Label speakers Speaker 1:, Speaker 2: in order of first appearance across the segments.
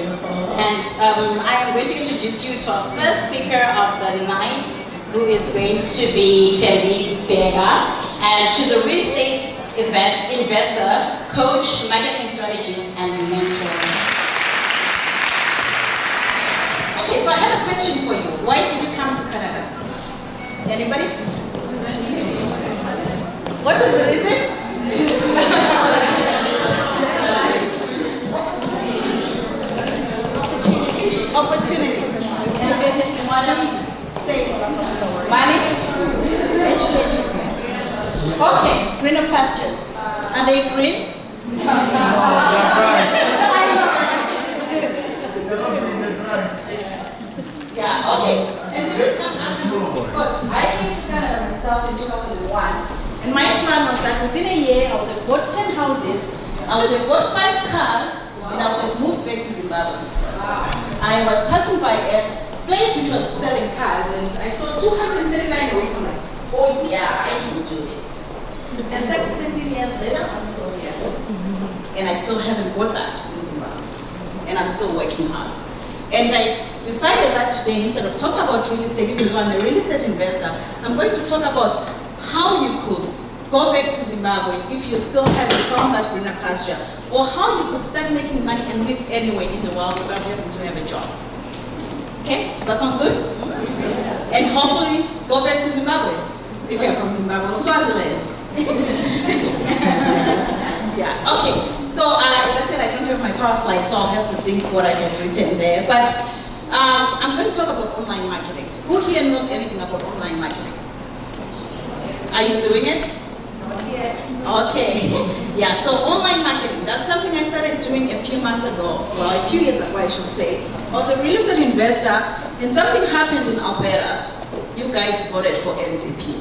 Speaker 1: And I'm going to introduce you to our first speaker of the night, who is going to be Thembi Bheka. And she's a real estate investor, coach, marketing strategist, and mentor. Okay, so I have a question for you. Why did you come to Canada? Anybody? What was the reason? Opportunity. Money? Education. Okay, greener pastures. Are they green? Yeah, okay. And there is some aspects because I came to Canada myself in 2001, and my plan was that within a year I would have bought 10 houses, I would have bought 5 cars, and I would have moved back to Zimbabwe. I was passing by a place which was selling cars, and I saw 239 a week. I'm like, oh yeah, I can do this. And 17 years later, I'm still here. And I still haven't bought that in Zimbabwe. And I'm still working hard. And I decided that today, instead of talking about real estate, even though I'm a real estate investor, I'm going to talk about how you could go back to Zimbabwe if you still haven't found that greener pasture, or how you could start making money and live anywhere in the world without having to have a job. Okay, does that sound good? And hopefully go back to Zimbabwe, if you're from Zimbabwe or Swaziland. Yeah, okay. So as I said, I don't have my power slide, so I'll have to think what I have written there. But I'm going to talk about online marketing. Who here knows anything about online marketing? Are you doing it? Yes. Okay. Yeah, so online marketing, that's something I started doing a few months ago, well, a few years ago, I should say. I was a real estate investor, and something happened in Alberta. You guys voted for NDP.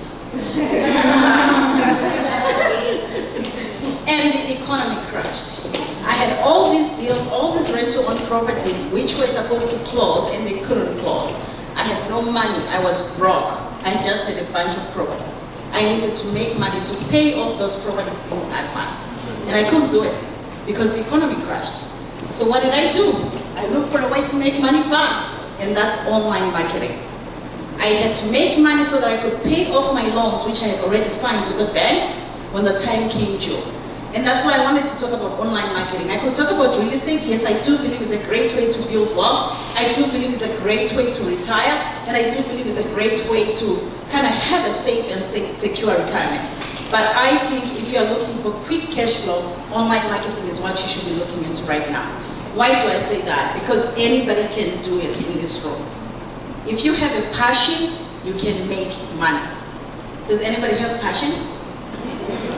Speaker 1: And the economy crashed. I had all these deals, all these rental-owned properties, which were supposed to close, and they couldn't close. I had no money. I was broke. I just had a bunch of properties. I needed to make money to pay off those properties in advance. And I couldn't do it because the economy crashed. So what did I do? I looked for a way to make money fast, and that's online marketing. I had to make money so that I could pay off my loans, which I had already signed with the banks when the time came due. And that's why I wanted to talk about online marketing. I could talk about real estate. Yes, I do believe it's a great way to build wealth. I do believe it's a great way to retire. And I do believe it's a great way to kind of have a safe and secure retirement. But I think if you're looking for quick cash flow, online marketing is what you should be looking into right now. Why do I say that? Because anybody can do it in this room. If you have a passion, you can make money. Does anybody have passion?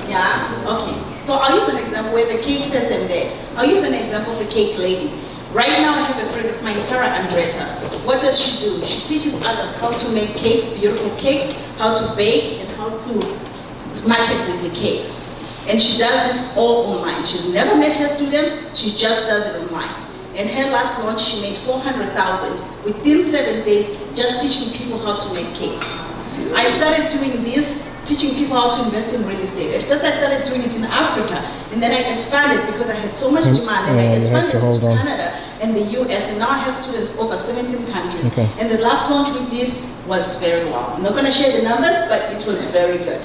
Speaker 1: Yeah? Okay. So I'll use an example. We have a cake person there. I'll use an example of a cake lady. Right now I have a friend of mine, Cara Andretta. What does she do? She teaches others how to make cakes, beautiful cakes, how to bake, and how to market the cakes. And she does this all online. She's never met her students, she just does it online. And her last launch, she made 400,000 within 7 days, just teaching people how to make cakes. I started doing this, teaching people how to invest in real estate. At first I started doing it in Africa, and then I expanded because I had so much demand, and I expanded to Canada and the US, and now I have students over 17 countries. Okay. And the last launch we did was very well. I'm not going to share the numbers, but it was very good.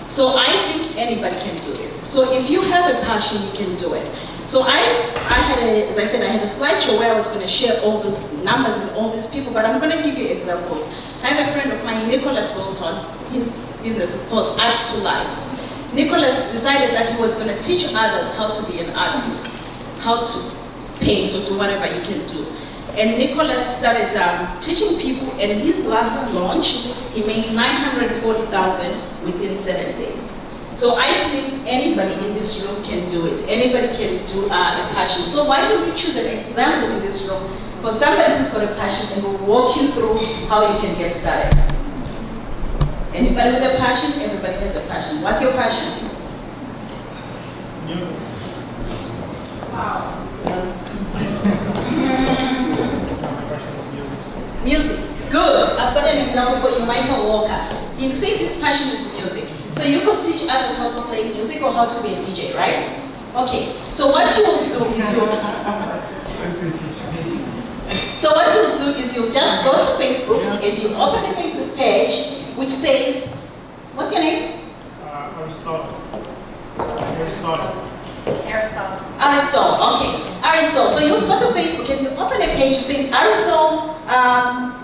Speaker 1: So I think anybody can do this. So if you have a passion, you can do it. So I had as I said, I had a slideshow where I was going to share all these numbers and all these people, but I'm going to give you examples. I have a friend of mine, Nicholas Wilton. His business is called Arts to Life. Nicholas decided that he was going to teach others how to be an artist, how to paint or do whatever you can do. And Nicholas started teaching people, and in his last launch, he made 940,000 within 7 days. So I believe anybody in this room can do it. Anybody can do a passion. So why don't we choose an example in this room for somebody who's got a passion, and we'll walk you through how you can get started. Anybody with a passion? Everybody has a passion. What's your passion?
Speaker 2: Music.
Speaker 1: Wow.
Speaker 2: music.
Speaker 1: Music. Good. I've got an example for you, Michael Walker. He says his passion is music. So you could teach others how to play music or how to be a DJ, right? Okay. So what you will do is you just go to Facebook and you open a Facebook page which says, what's your name?
Speaker 2: Aristotle.
Speaker 1: Aristotle, okay. Aristotle. So you go to Facebook and you open a page that says Aristotle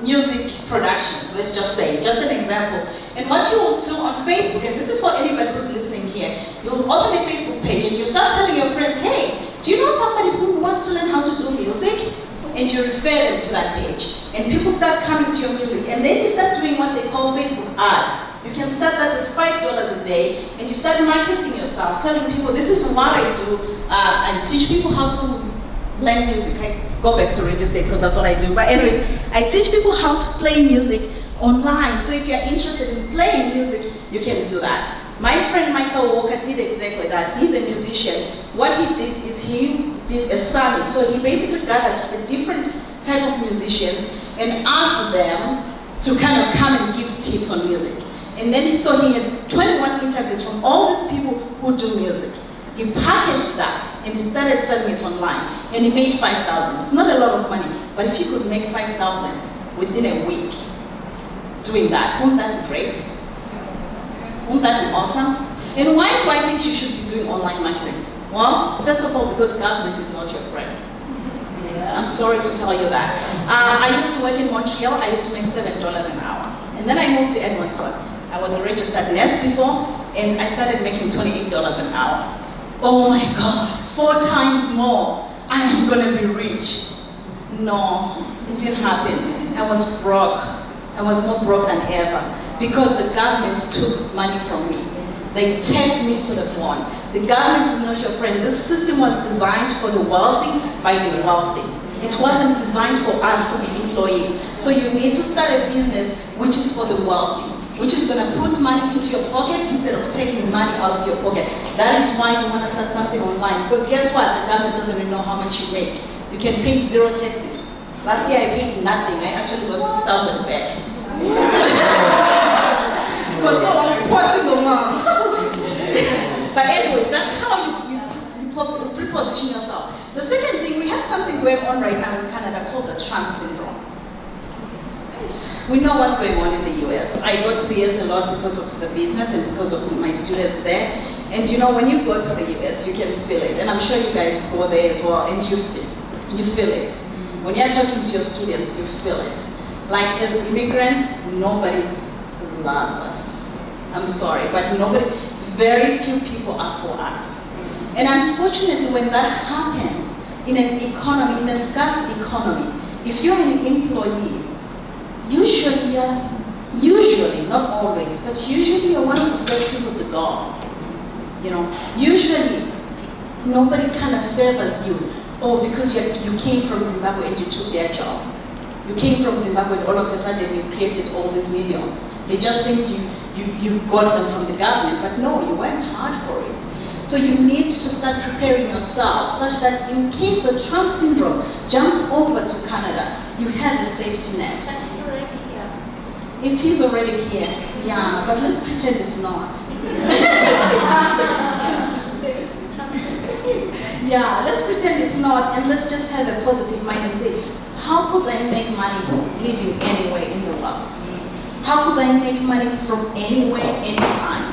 Speaker 1: Music Productions, let's just say, just an example. And what you will do on Facebook, and this is for anybody who's listening here, you'll open a Facebook page and you start telling your friends, hey, do you know somebody who wants to learn how to do music? And you refer them to that page. And people start coming to your music. And then you start doing what they call Facebook ads. You can start that with $5 a day, and you start marketing yourself, telling people, this is what I do. I teach people how to learn music. I go back to real estate because that's what I do. But anyways, I teach people how to play music online. So if you're interested in playing music, you can do that. My friend Michael Walker did exactly that. He's a musician. What he did is he did a summit. So he basically gathered a different type of musicians and asked them to kind of come and give tips on music. And then he had 21 interviews from all these people who do music. He packaged that and he started selling it online, and he made $5,000. It's not a lot of money, but if you could make $5,000 within a week doing that, wouldn't that be great? Wouldn't that be awesome? And why do I think you should be doing online marketing? Well, first of all, because government is not your friend. I'm sorry to tell you that. I used to work in Montreal. I used to make $7 an hour. And then I moved to Edmonton. I was a registered nurse before, and I started making $28 an hour. Oh my God, 4 times more. I am gonna be rich. No, it didn't happen. I was broke. I was more broke than ever because the government took money from me. They taxed me to the bone. The government is not your friend. This system was designed for the wealthy by the wealthy. It wasn't designed for us to be employees. So you need to start a business which is for the wealthy, which is going to put money into your pocket instead of taking money out of your pocket. That is why you want to start something online. Because guess what? The government doesn't even know how much you make. You can pay 0 taxes. Last year I paid nothing. I actually got 6,000 back. Because I'm a poor single mom. But anyways, that's how you pre-position yourself. The second thing, we have something going on right now in Canada called the Trump syndrome. We know what's going on in the US. I go to the US a lot because of the business and because of my students there. And you know, when you go to the US, you can feel it. And I'm sure you guys go there as well, and you feel it. When you're talking to your students, you feel it. Like as immigrants, nobody loves us. I'm sorry, but very few people are for us. And unfortunately, when that happens in an economy, in a scarce economy, if you're an employee, usually, not always, but usually you're one of the first people to go. You know, usually nobody kind of favors you. Oh, because you came from Zimbabwe and you took their job. You came from Zimbabwe and all of a sudden you created all these millions. They just think you got them from the government, but no, you worked hard for it. So you need to start preparing yourself such that in case the Trump syndrome jumps over to Canada, you have a safety net.
Speaker 3: It's already here.
Speaker 1: It is already here, yeah, but let's pretend it's not. Yeah, let's pretend it's not, and let's just have a positive mind and say, how could I make money living anywhere in the world? How could I make money from anywhere, anytime?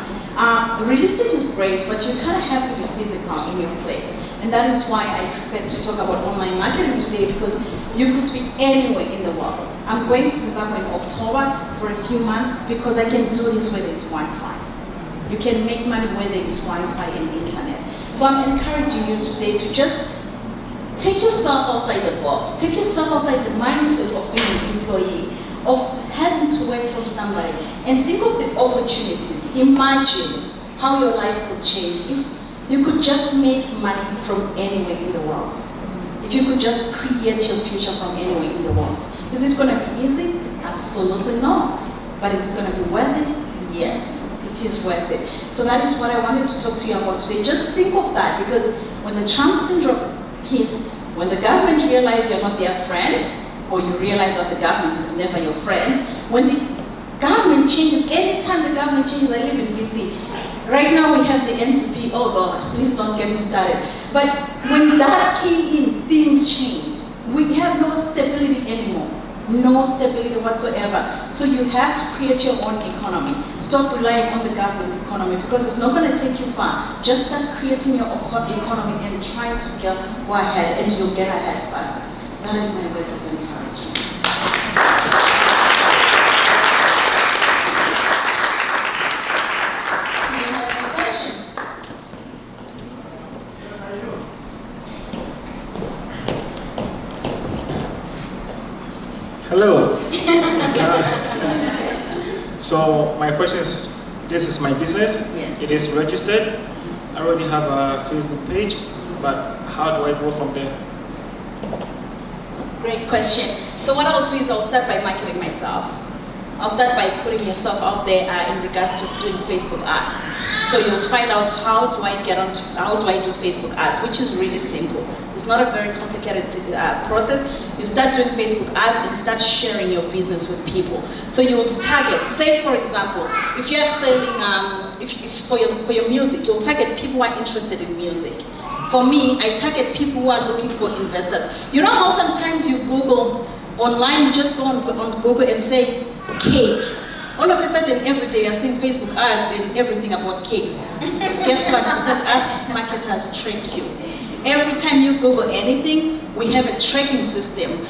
Speaker 1: Real estate is great, but you kind of have to be physical in your place. And that is why I prefer to talk about online marketing today, because you could be anywhere in the world. I'm going to Zimbabwe in October for a few months because I can do this where there's Wi-Fi. You can make money where there is Wi-Fi and internet. So I'm encouraging you today to just take yourself outside the box. Take yourself outside the mindset of being an employee, of having to work from somebody, and think of the opportunities. Imagine how your life could change if you could just make money from anywhere in the world. If you could just create your future from anywhere in the world. Is it going to be easy? Absolutely not. But is it going to be worth it? Yes, it is worth it. So that is what I wanted to talk to you about today. Just think of that, because when the Trump syndrome hits, when the government realizes you're not their friend, or you realize that the government is never your friend, when the government changes, anytime the government changes, I live in BC. Right now we have the NTP, oh God, please don't get me started. But when that came in, things changed. We have no stability anymore. no stability whatsoever. So you have to create your own economy. Stop relying on the government's economy because it's not going to take you far. Just start creating your own economy and try to go ahead, and you'll get ahead faster. That is my words of encouragement. Do you have any questions?
Speaker 2: Hello. So my question is, this is my business.
Speaker 1: Yes.
Speaker 2: It is registered. I already have a Facebook page, but how do I go from there?
Speaker 1: Great question. So what I'll do is I'll start by marketing myself. I'll start by putting yourself out there in regards to doing Facebook ads. So you'll find out how do I do Facebook ads, which is really simple. It's not a very complicated process. You start doing Facebook ads and start sharing your business with people. So you would target, say for example, if you're selling, for your music, you'll target people who are interested in music. For me, I target people who are looking for investors. You know how sometimes you Google online, you just go on Google and say cake. All of a sudden, every day you're seeing Facebook ads and everything about cakes. Guess what? Because us marketers track you. Every time you Google anything, we have a tracking system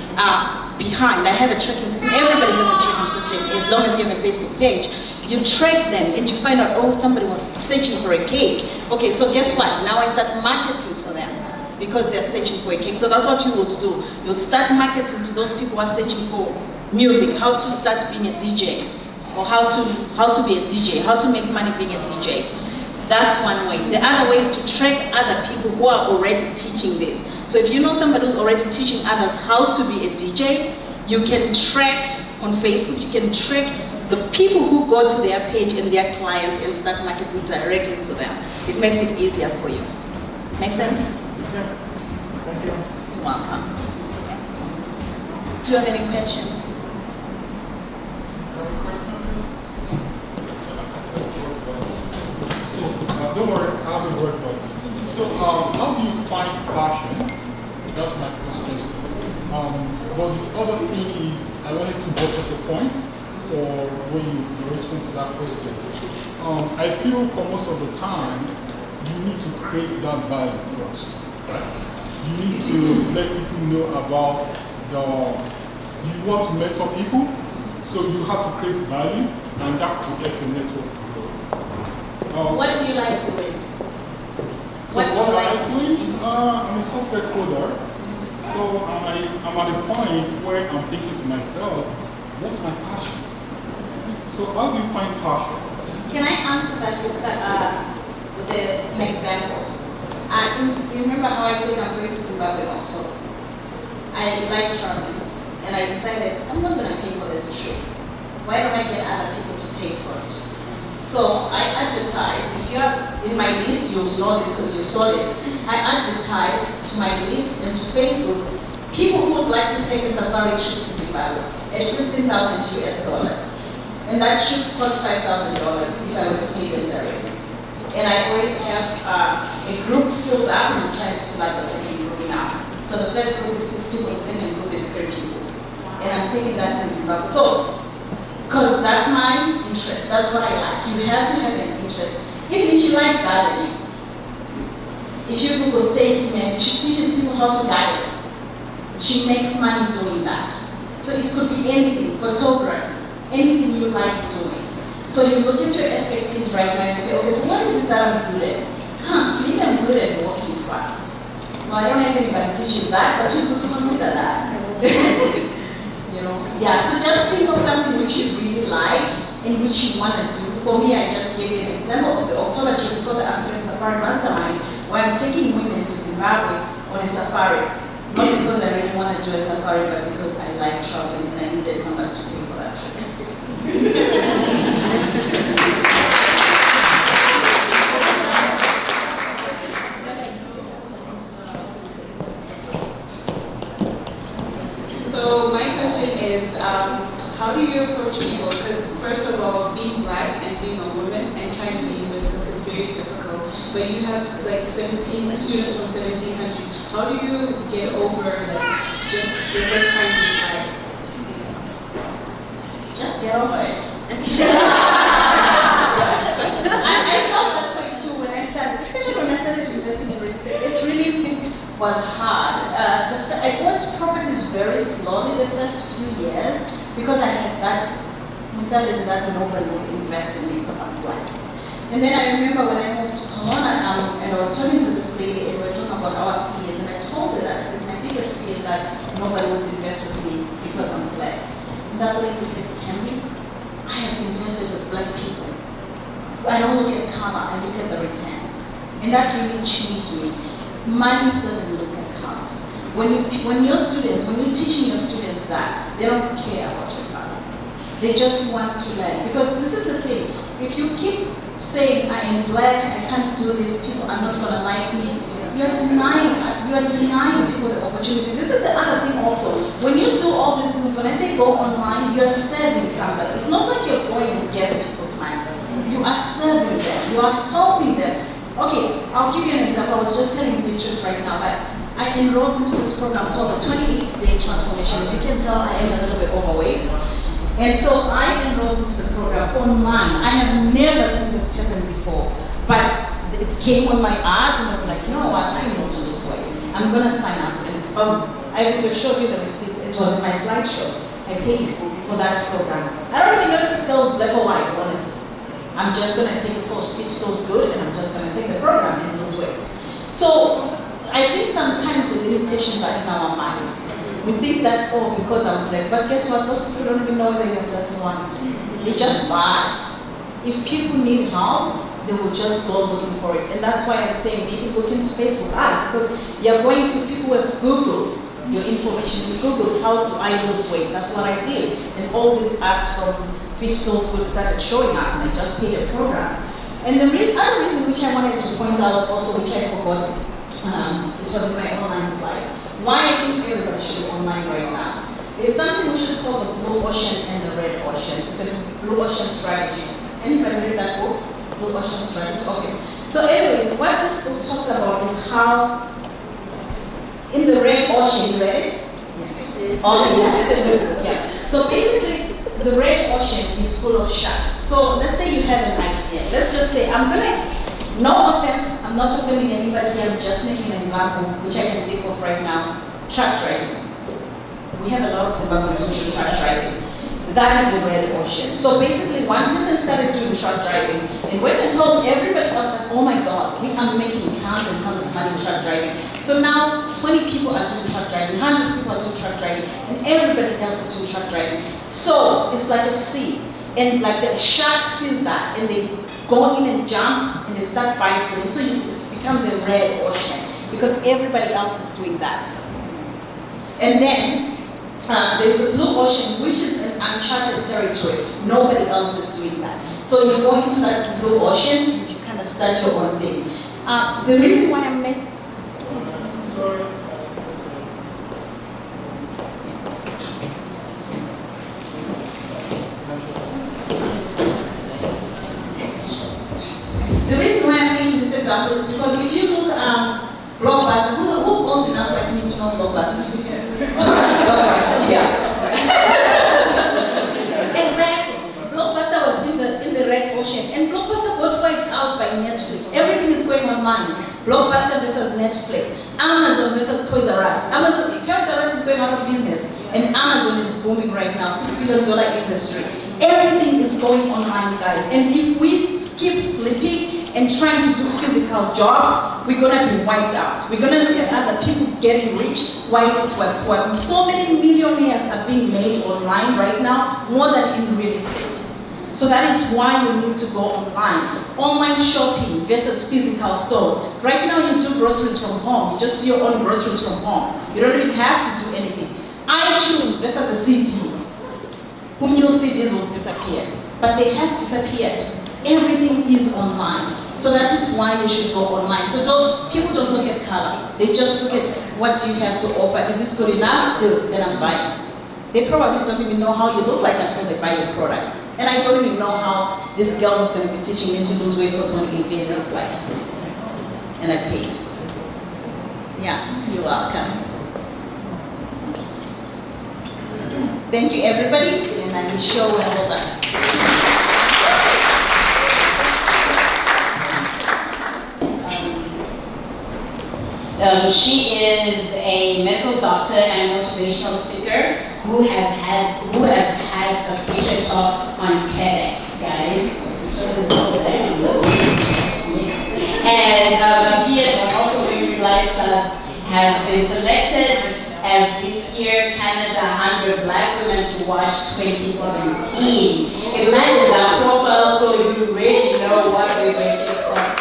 Speaker 1: behind. I have a tracking system. Everybody has a tracking system as long as you have a Facebook page. You track them and you find out, oh, somebody was searching for a cake. Okay, so guess what? Now I start marketing to them because they're searching for a cake. So that's what you would do. You'd start marketing to those people who are searching for music, how to start being a DJ, or how to be a DJ, how to make money being a DJ. That's one way. The other way is to track other people who are already teaching this. So if you know somebody who's already teaching others how to be a DJ, you can track on Facebook. You can track the people who go to their page and their clients and start marketing directly to them. It makes it easier for you. Make sense?
Speaker 2: Yeah. Thank you.
Speaker 1: You're welcome. Do you have any questions?
Speaker 3: Don't worry, I'll be word first. So, how do you find passion? That's my first question. But this other thing is, I wanted to buttress a point for when you respond to that question. I feel for most of the time, you need to create that value first, right? You need to let people know about you want to mentor people, so you have to create value, and that will help your network grow.
Speaker 1: What do you like doing?
Speaker 3: What I like doing? I'm a software coder. So I'm at a point where I'm thinking to myself, what's my passion? So how do you find passion?
Speaker 1: Can I answer that with an example? You remember how I said I'm going to Zimbabwe in October? I like traveling, and I decided I'm not going to pay for this trip. Why don't I get other people to pay for it? So I advertise. If you're in my list, you'll know this because you saw this. I advertise to my list and to Facebook people who would like to take a safari trip to Zimbabwe at $15,000 US. And that trip costs $5,000 if I were to pay them directly. And I already have a group filled up, and I'm trying to fill out the second group now. So the first group is 6 people, the second group is 3 people. And I'm taking that to Zimbabwe. So, because that's my interest, that's what I like. You have to have an interest. Even if you like gardening, if you Google Stacey Mann, she teaches people how to garden. She makes money doing that. So it could be anything, photography, anything you like doing. So you look at your expertise right now and you say, okay, so what is it that I'm good at? Maybe I'm good at walking fast. Well, I don't have anybody who teaches that, but you could consider that. Yeah, so just think of something which you really like and which you want to do. For me, I just gave you an example of the October trip for the African Safari Mastermind, where I'm taking women to Zimbabwe on a safari. Not because I really want to do a safari, but because I like traveling and I needed somebody to pay for that trip.
Speaker 4: So my question is, how do you approach people? Because first of all, being black and being a woman and trying to be in business is very difficult. But you have like 17 students from 17 countries. How do you get over just your first time being black?
Speaker 1: was hard. I bought properties very slowly the first few years because I had that mentality that nobody would invest in me because I'm black. And then I remember when I moved to Pomona and I was talking to this lady and we were talking about our fears, and I told her that I said, my biggest fear is that nobody would invest with me because I'm black. And that lady said, Thembi, I have invested with black people. I don't look at color, I look at the returns. And that really changed me. Money doesn't look at color. When you're teaching your students that, they don't care about your color. They just want to learn. Because this is the thing, if you keep saying I am black, I can't do this, people are not gonna like me, you're denying people the opportunity. This is the other thing also. When you do all these things, when I say go online, you're serving somebody. It's not like you're going and getting people's money. You are serving them, you are helping them. Okay, I'll give you an example. I was just telling Beatrice right now that I enrolled into this program called the 28-Day Transformation. As you can tell, I am a little bit overweight. And so I enrolled into the program online. I have never seen this person before, but it came on my ads and I was like, you know what, I know to lose weight. I'm gonna sign up. And I would have showed you the receipt. It was in my slideshows. I paid for that program. I don't even know if the scale is black or white, honestly. I'm just gonna take it feels good and I'm just gonna take the program and lose weight. So I think sometimes the limitations are in our minds. We think that, oh, because I'm black, but guess what? Those people don't even know whether you're black or white. They just lie. If people need help, they will just go looking for it. And that's why I'm saying maybe look into Facebook ads, because you're going to people who have Googled your information. You Googled how do I lose weight. That's what I did. And all these ads from Fit Feels Good started showing up, and I just paid a program. And the other reason which I wanted to point out also, which I forgot, it was in my online slides, why I think everybody should be online right now. There's something which is called the blue ocean and the red ocean. It's a blue ocean strategy. Anybody read that book? Blue ocean strategy? Okay. So anyways, what this book talks about is how in the red ocean, you read it? Oh yeah. Yeah. So basically, the red ocean is full of sharks. So let's say you have an idea. Let's just say, no offense, I'm not offending anybody here, I'm just making an example, which I can think of right now, truck driving. We have a lot of Zimbabweans who do truck driving. That is the red ocean. So basically, one person started doing truck driving and went and told everybody else that, oh my God, we are making tons and tons of money in truck driving. So now 20 people are doing truck driving, 100 people are doing truck driving, and everybody else is doing truck driving. So it's like a sea. And like the shark sees that and they go in and jump and they start biting. And so it becomes a red ocean because everybody else is doing that. And then there's the blue ocean, which is an uncharted territory. Nobody else is doing that. So you go into that blue ocean and you kind of start your own thing. The reason why I'm making...
Speaker 2: Sorry.
Speaker 1: The reason why I'm making this example is because if you look at Blockbuster, who's old enough like me to know Blockbuster? Blockbuster, yeah. Exactly. Blockbuster was in the red ocean, and Blockbuster got wiped out by Netflix. Everything is going online. Blockbuster versus Netflix. Amazon versus Toys R Us. Toys R Us is going out of business, and Amazon is booming right now, $6 billion industry. Everything is going online, guys. And if we keep sleeping and trying to do physical jobs, we're gonna be wiped out. We're gonna look at other people getting rich whilst we're poor. So many millionaires are being made online right now, more than in real estate. So that is why you need to go online. Online shopping versus physical stores. Right now you do groceries from home. You just do your own groceries from home. You don't even have to do anything. iTunes versus a CD. Who knew CDs would disappear? But they have disappeared. Everything is online. So that is why you should go online. So people don't look at color. They just look at what you have to offer. Is it good enough? Good, then I'm buying. They probably don't even know how you look like until they buy your product. And I don't even know how this girl was going to be teaching me to lose weight for 28 days looks like. And I paid. Yeah, you're welcome. Thank you, everybody, and I'm sure we're all done.
Speaker 5: she is a medical doctor and motivational speaker who has had a feature talk on TEDx, guys. And appeared on Auto Every Life Class, has been selected as this year Canada 100 Black Women to Watch 2017. Imagine that profile, so you really know what we're going to expect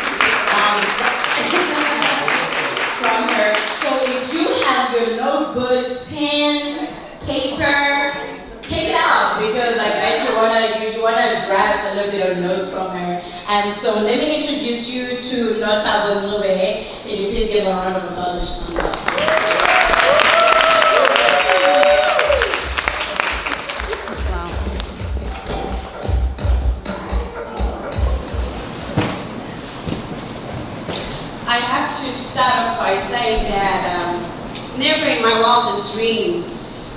Speaker 5: from her. So if you have your notebooks, pen, paper, take it out, because I bet you wanna grab a little bit of notes from her. And so let me introduce you to Nothabo. Can you please give a round of applause as she comes up?
Speaker 1: I have to start off by saying that never in my wildest dreams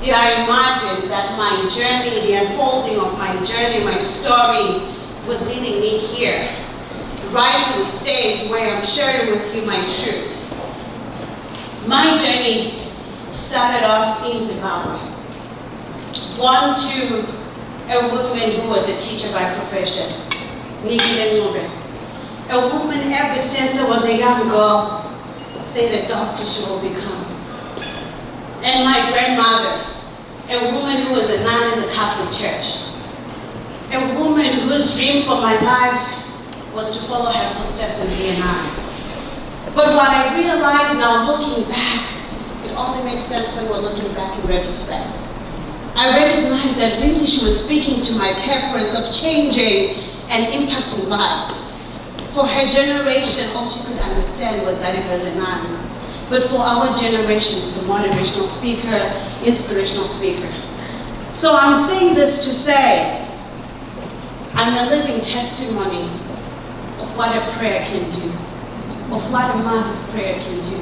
Speaker 1: did I imagine that my journey, the unfolding of my journey, my story, was leading me here, right to the stage where I'm sharing with you my truth. My journey started off in Zimbabwe. Born to a woman who was a teacher by profession, Ncube. A woman ever since I was a young girl said a doctor she will become. And my grandmother, a woman who was a nun in the Catholic Church. A woman whose dream for my life was to follow her footsteps and be a nun. But what I realized now looking back, it only makes sense when we're looking back in retrospect. I recognized that really she was speaking to my purpose of changing and impacting lives. For her generation, all she could understand was that it was a nun. But for our generation, it's a motivational speaker, inspirational speaker. So I'm saying this to say, I'm a living testimony of what a prayer can do, of what a mother's prayer can do,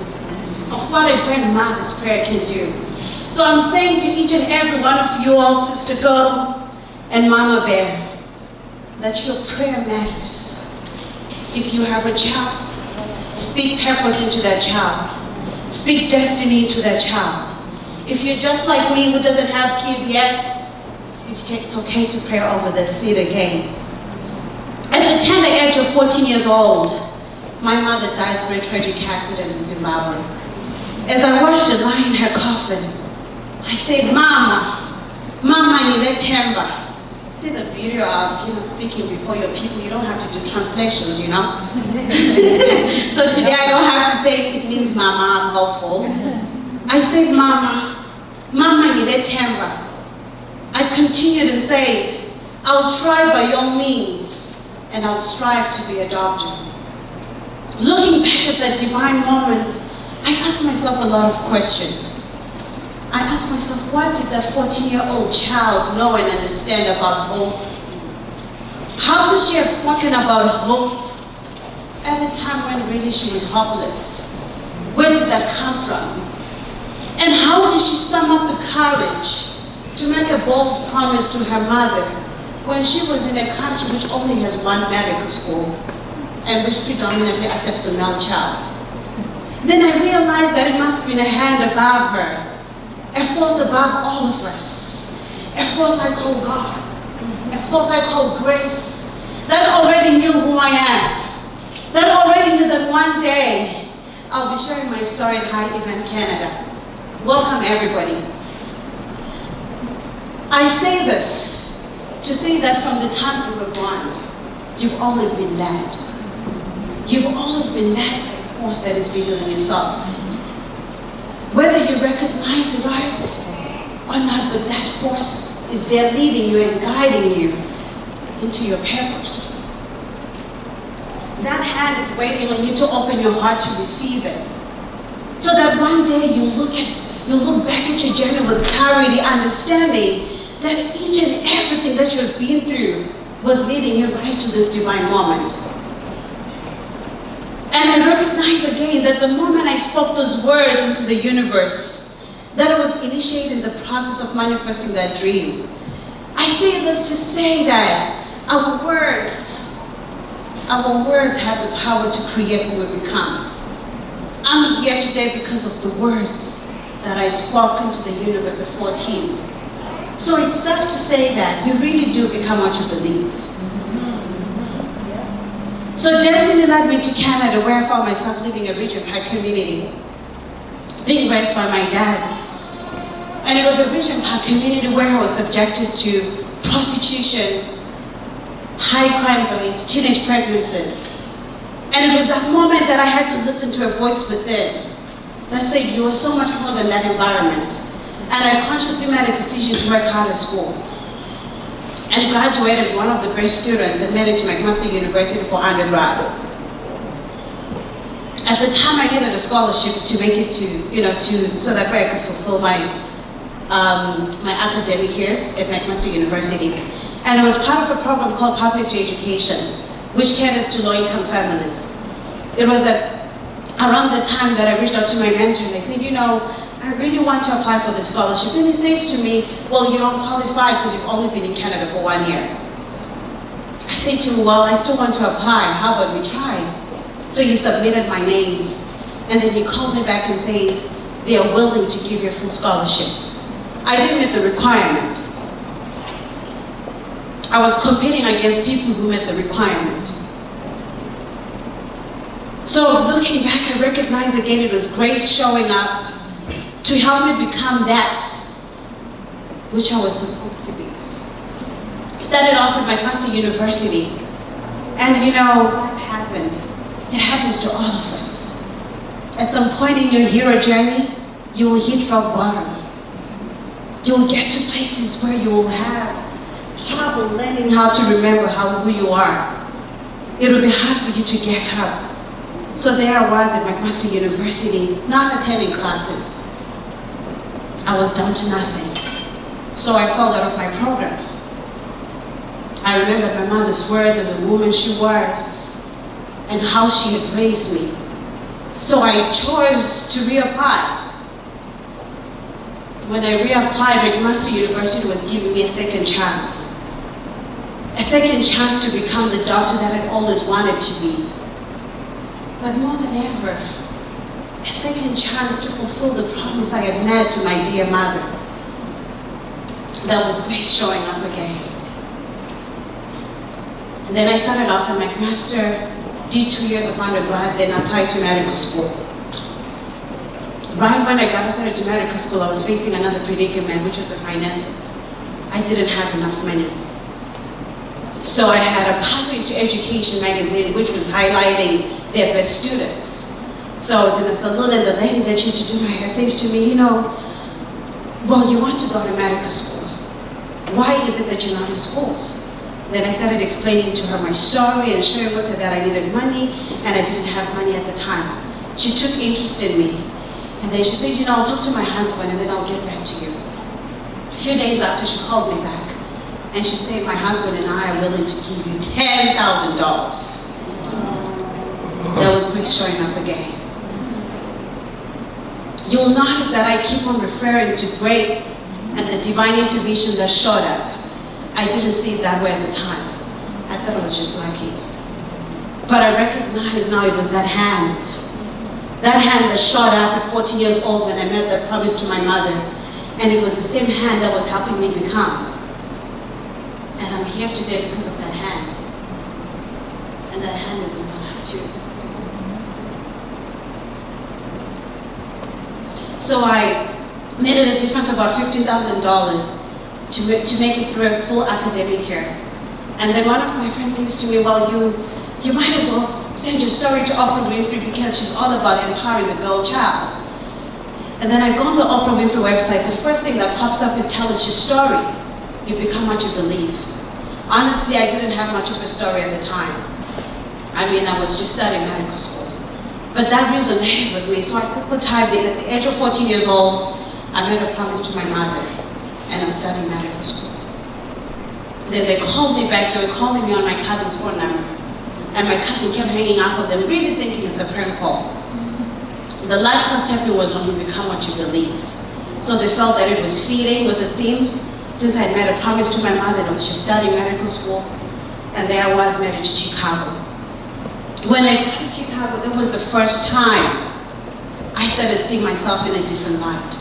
Speaker 1: of what a grandmother's prayer can do. So I'm saying to each and every one of you all, Sister Girl and Mama Bear, that your prayer matters. If you have a child, speak purpose into that child. Speak destiny into that child. If you're just like me who doesn't have kids yet, it's okay to pray over the seed again. At the tender age of 14 years old, my mother died through a tragic accident in Zimbabwe. As I watched her lie in her coffin, I said, Mama, I need Thembi. See the beauty of speaking before your people. You don't have to do translations, So today I don't have to say it means Mama, I'm hopeful. I said, Mama, I need Thembi. I continued and said, I'll try by your means and I'll strive to be adopted. Looking back at that divine moment, I asked myself a lot of questions. I asked myself, what did that 14-year-old child know and understand about hope? How could she have spoken about hope at a time when really she was hopeless? Where did that come from? And how did she sum up the courage to make a bold promise to her mother when she was in a country which only has one medical school and which predominantly accepts the male child? Then I realized that it must have been a hand above her, a force above all of us, a force I call God, a force I call grace, that already knew who I am, that already knew that one day I'll be sharing my story at High Event Canada. Welcome everybody. I say this to say that from the time you were born, you've always been led. You've always been led by a force that is bigger than yourself. Whether you recognize it right or not, but that force is there leading you and guiding you into your purpose. That hand is waiting on you to open your heart to receive it. So that one day you look back at your journey with clarity, understanding that each and everything that you've been through was leading you right to this divine moment. And I recognize again that the moment I spoke those words into the universe, that I was initiating the process of manifesting that dream. I say this to say that our words have the power to create who we become. I'm here today because of the words that I spoke into the universe at 14. So it's safe to say that you really do become what you believe. So destiny led me to Canada, where I found myself living in a rich and high community, being raised by my dad. And it was a rich and high community where I was subjected to prostitution, high crime rates, teenage pregnancies. And it was that moment that I had to listen to a voice within that said, you are so much more than that environment. And I consciously made a decision to work hard at school. And graduated as one of the best students and made it to McMaster University for undergrad. At the time, I needed a scholarship to make it to, so that way I could fulfill my academic years at McMaster University. And it was part of a program called Pathways to Education, which caters to low-income families. It was around the time that I reached out to my mentor and I said, I really want to apply for the scholarship. Then he says to me, well, you don't qualify because you've only been in Canada for 1 year. I said to him, well, I still want to apply. How about we try? So he submitted my name. And then he called me back and said, they are willing to give you a full scholarship. I didn't meet the requirement. I was competing against people who met the requirement. So looking back, I recognize again it was grace showing up to help me become that which I was supposed to be. Started off at McMaster University, and what happened? It happens to all of us. At some point in your hero journey, you will hit rock bottom. You will get to places where you will have trouble learning how to remember who you are. It will be hard for you to get up. So there I was at McMaster University, not attending classes. I was down to nothing. So I fell out of my program. I remembered my mother's words and the woman she was and how she had raised me. So I chose to reapply. When I reapplied, McMaster University was giving me a second chance. A second chance to become the doctor that I'd always wanted to be. But more than ever, a second chance to fulfill the promise I had made to my dear mother. That was grace showing up again. And then I started off at McMaster, did 2 years of undergrad, then applied to medical school. Right when I got started to medical school, I was facing another predicament, which was the finances. I didn't have enough money. So I had a Pathways to Education magazine, which was highlighting their best students. So I was in a salon, and the lady that used to do my hair says to me, well, you want to go to medical school. Why is it that you're not in school? Then I started explaining to her my story and sharing with her that I needed money, and I didn't have money at the time. She took interest in me. And then she said, I'll talk to my husband, and then I'll get back to you. A few days after, she called me back. And she said, my husband and I are willing to give you $10,000. That was grace showing up again. You'll notice that I keep on referring to grace and the divine intervention that showed up. I didn't see it that way at the time. I thought it was just lucky. But I recognize now it was that hand. That hand that showed up at 14 years old when I made that promise to my mother. And it was the same hand that was helping me become. And I'm here today because of that hand. And that hand is in my life too. So I needed a difference of about $15,000 to make it through a full academic year. And then one of my friends says to me, well, you might as well send your story to Oprah Winfrey because she's all about empowering the girl child. And then I go on the Oprah Winfrey website, the first thing that pops up is tell us your story. You become what you believe. Honestly, I didn't have much of a story at the time. I was just starting medical school. But that resonated with me, so I quickly typed in, at the age of 14 years old, I made a promise to my mother, and I'm starting medical school. Then they called me back, they were calling me on my cousin's phone number, and my cousin kept hanging up with them, really thinking it's a prank call. The life class technique was when you become what you believe. So they felt that it was fitting with the theme, since I had made a promise to my mother and I was just starting medical school, and there I was married to Chicago. When I got to Chicago, that was the first time I started seeing myself in a different light.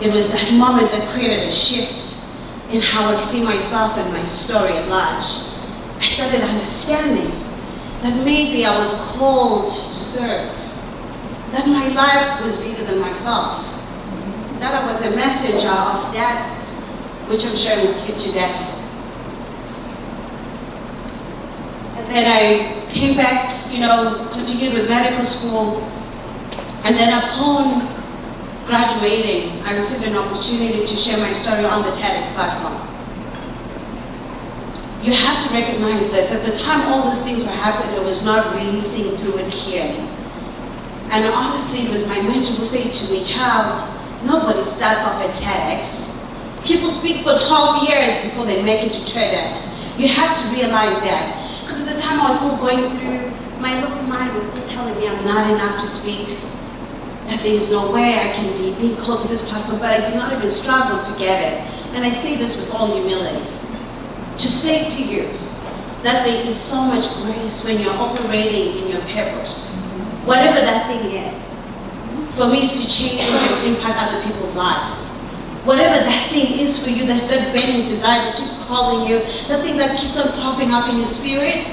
Speaker 1: It was that moment that created a shift in how I see myself and my story at large. I started understanding that maybe I was called to serve, that my life was bigger than myself, that I was a messenger of that which I'm sharing with you today. And then I came back, continued with medical school, and then upon graduating, I received an opportunity to share my story on the TEDx platform. You have to recognize this. At the time all these things were happening, I was not really seeing through it clearly. And honestly, it was my mentor who said to me, child, nobody starts off at TEDx. People speak for 12 years before they make it to TEDx. You have to realize that. Because at the time I was still going through, my little mind was still telling me I'm not enough to speak, that there is no way I can be being called to this platform, but I did not even struggle to get it. And I say this with all humility. To say to you that there is so much grace when you're operating in your purpose. Whatever that thing is. For me, is to change and impact other people's lives. Whatever that thing is for you, that burning desire that keeps calling you, that thing that keeps on popping up in your spirit,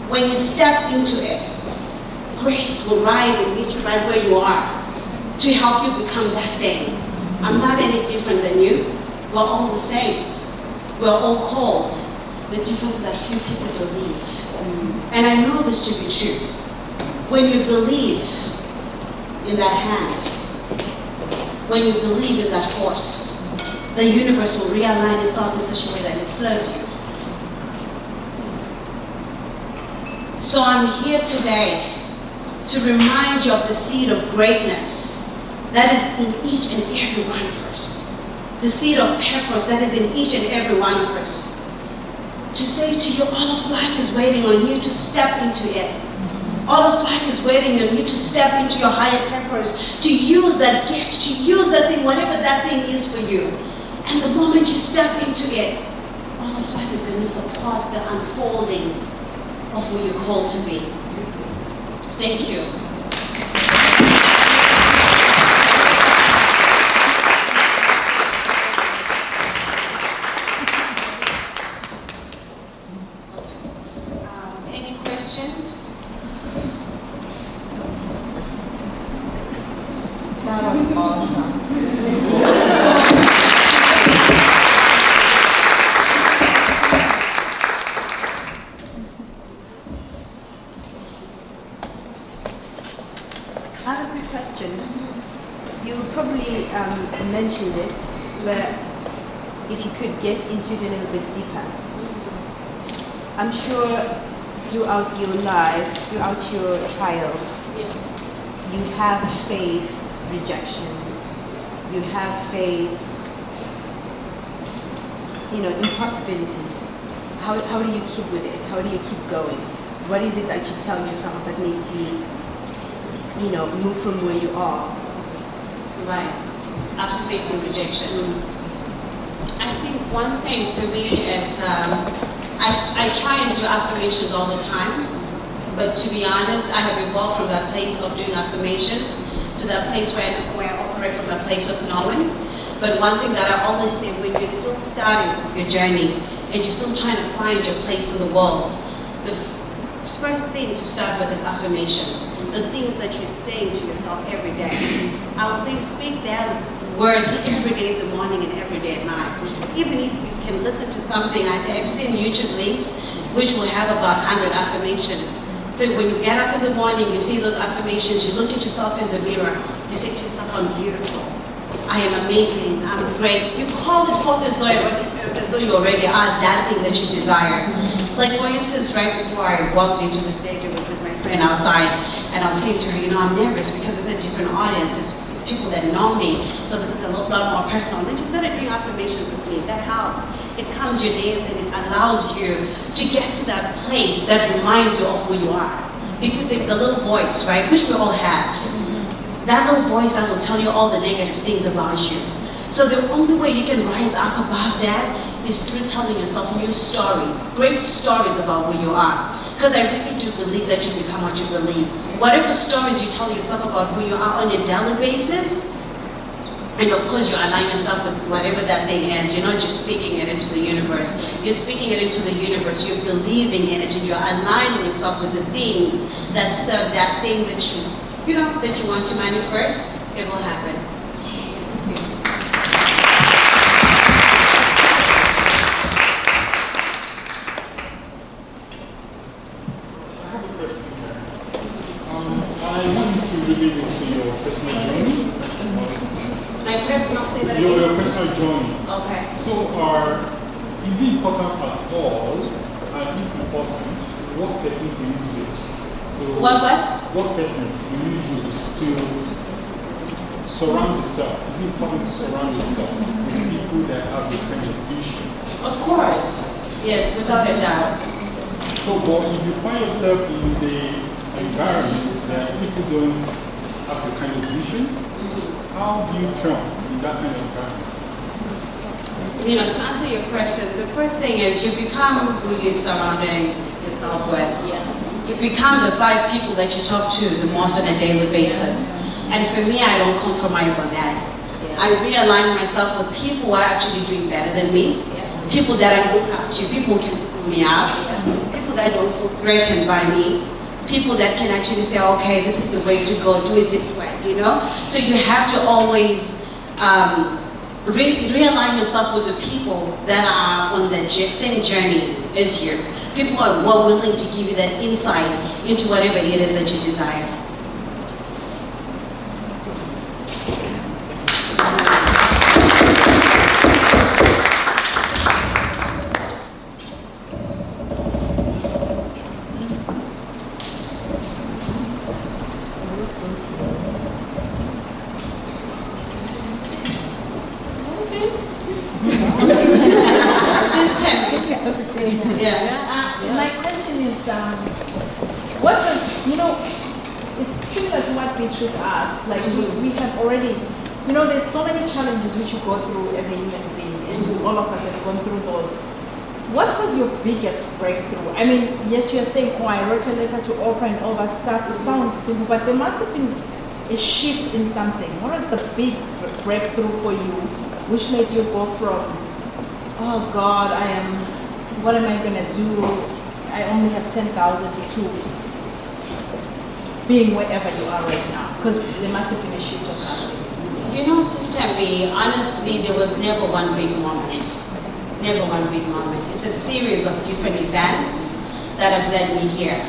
Speaker 1: when you step into it, grace will rise and meet you right where you are to help you become that thing. I'm not any different than you. We're all the same. We're all called. The difference is that few people believe. And I know this to be true. When you believe in that hand, when you believe in that force, the universe will realign itself in such a way that it serves you. So I'm here today to remind you of the seed of greatness that is in each and every one of us. The seed of purpose that is in each and every one of us. To say to you, all of life is waiting on you to step into it. All of life is waiting on you to step into your higher purpose, to use that gift, to use that thing, whatever that thing is for you. And the moment you step into it, all of life is going to support the unfolding of who you're called to be. Thank you. Any questions?
Speaker 5: That was awesome.
Speaker 6: I have a quick question. You probably mentioned it, but if you could get into it a little bit deeper. I'm sure throughout your life, throughout your trial, you have faced rejection. You have faced, impossibility. How do you keep with it? How do you keep going? What is it that you tell yourself that makes you move from where you are?
Speaker 1: Right. After facing rejection. I think one thing for me is I try and do affirmations all the time, but to be honest, I have evolved from that place of doing affirmations to that place where I operate from a place of knowing. But one thing that I always say, when you're still starting with your journey and you're still trying to find your place in the world, the first thing to start with is affirmations. The things that you're saying to yourself every day. I would say speak those words every day in the morning and every day at night. Even if you can listen to something, I've seen YouTube links which will have about 100 affirmations. So when you get up in the morning, you see those affirmations, you look at yourself in the mirror, you say to yourself, I'm beautiful, I am amazing, I'm great. You call it forth as though you already are that thing that you desire. Like for instance, right before I walked into the stage, I was with my friend outside, and I was saying to her, I'm nervous because it's a different audience. It's people that know me, so this is a lot more personal. And then she started doing affirmations with me. That helps. It calms your nerves and it allows you to get to that place that reminds you of who you are. Because there's the little voice, right, which we all have. That little voice that will tell you all the negative things about you. So the only way you can rise up above that is through telling yourself new stories, great stories about who you are. Because I really do believe that you become what you believe. Whatever stories you tell yourself about who you are on a daily basis, and of course you align yourself with whatever that thing is. You're not just speaking it into the universe. You're speaking it into the universe. You're believing in it, and you're aligning yourself with the things that serve that thing that that you want to manifest. It will happen.
Speaker 3: I want to relate this to your personal journey.
Speaker 1: My personal, say that
Speaker 3: Your
Speaker 1: again?
Speaker 3: personal journey.
Speaker 1: Okay.
Speaker 3: So, is it important at all, and if important, what technique do you use? So,
Speaker 1: What?
Speaker 3: What technique do you use to surround yourself? Is it important to surround yourself with people that have the kind of vision?
Speaker 1: Of course. Yes, without a doubt.
Speaker 3: So, but if you find yourself in the environment that people don't have the kind of vision, how do you turn in that kind of environment?
Speaker 1: To answer your question, the first thing is you become who you're surrounding yourself with. You become the 5 people that you talk to the most on a daily basis. And for me, I don't compromise on that. I realign myself with people who are actually doing better than me, people that I look up to, people who can pull me up, people that don't feel threatened by me, people that can actually say, okay, this is the way to go, do it this way, So you have to always realign yourself with the people that are on the same journey as you. People are more willing to give you that insight into whatever it is that you desire.
Speaker 7: My question is, what was, it's similar to what Beatrice asked. Like we have already, there's so many challenges which you go through as a human being, and all of us have gone through those. What was your biggest breakthrough? I mean, yes, you're saying, I wrote a letter to Oprah and all that stuff. It sounds simple, but there must have been a shift in something. What was the big breakthrough for you, which made you go from, oh God, what am I gonna do? I only have 10,000 to being wherever you are right now? Because there must have been a shift or something.
Speaker 1: Sister Thembi, honestly, there was never one big moment. Never one big moment. It's a series of different events that have led me here.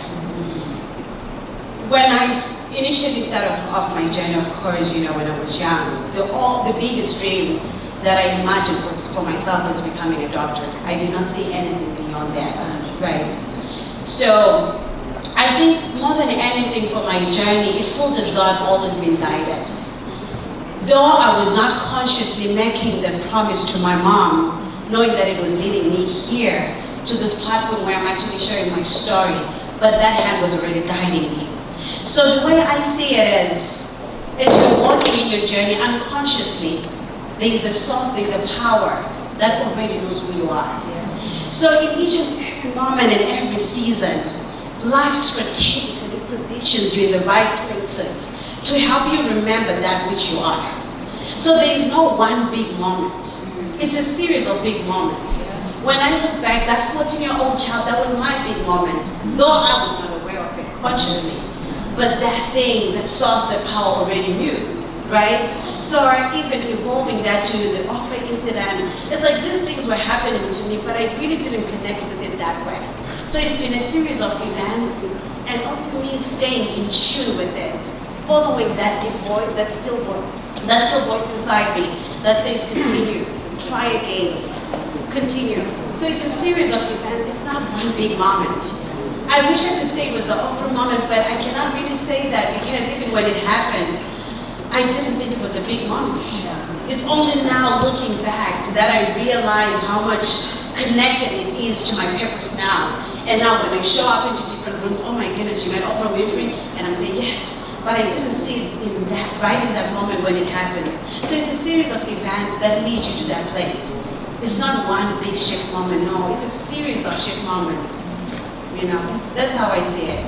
Speaker 1: When I initially started off my journey, of course, when I was young, the biggest dream that I imagined for myself was becoming a doctor. I did not see anything beyond that, right? So I think more than anything for my journey, it feels as though I've always been guided. Though I was not consciously making the promise to my mom, knowing that it was leading me here to this platform where I'm actually sharing my story, but that hand was already guiding me. So the way I see it is, if you're walking in your journey unconsciously, there is a source, there is a power that already knows who you are. So in each and every moment and every season, life strategically positions you in the right places to help you remember that which you are. So there is no one big moment. It's a series of big moments. When I look back, that 14-year-old child, that was my big moment, though I was not aware of it consciously. But that thing, that source, that power already knew, right? So even evolving that to the Oprah incident, it's like these things were happening to me, but I really didn't connect with it that way. So it's been a series of events, and also me staying in tune with it, following that deep voice, that still voice inside me that says continue, try again, continue. So it's a series of events. It's not one big moment. I wish I could say it was the Oprah moment, but I cannot really say that because even when it happened, I didn't think it was a big moment. It's only now looking back that I realize how much connected it is to my purpose now. And now when I show up into different rooms, oh my goodness, you met Oprah Winfrey, and I'm saying, yes, but I didn't see it in that, right in that moment when it happens. So it's a series of events that lead you to that place. It's not one big shift moment, no. It's a series of shift moments. You know, that's how I see it.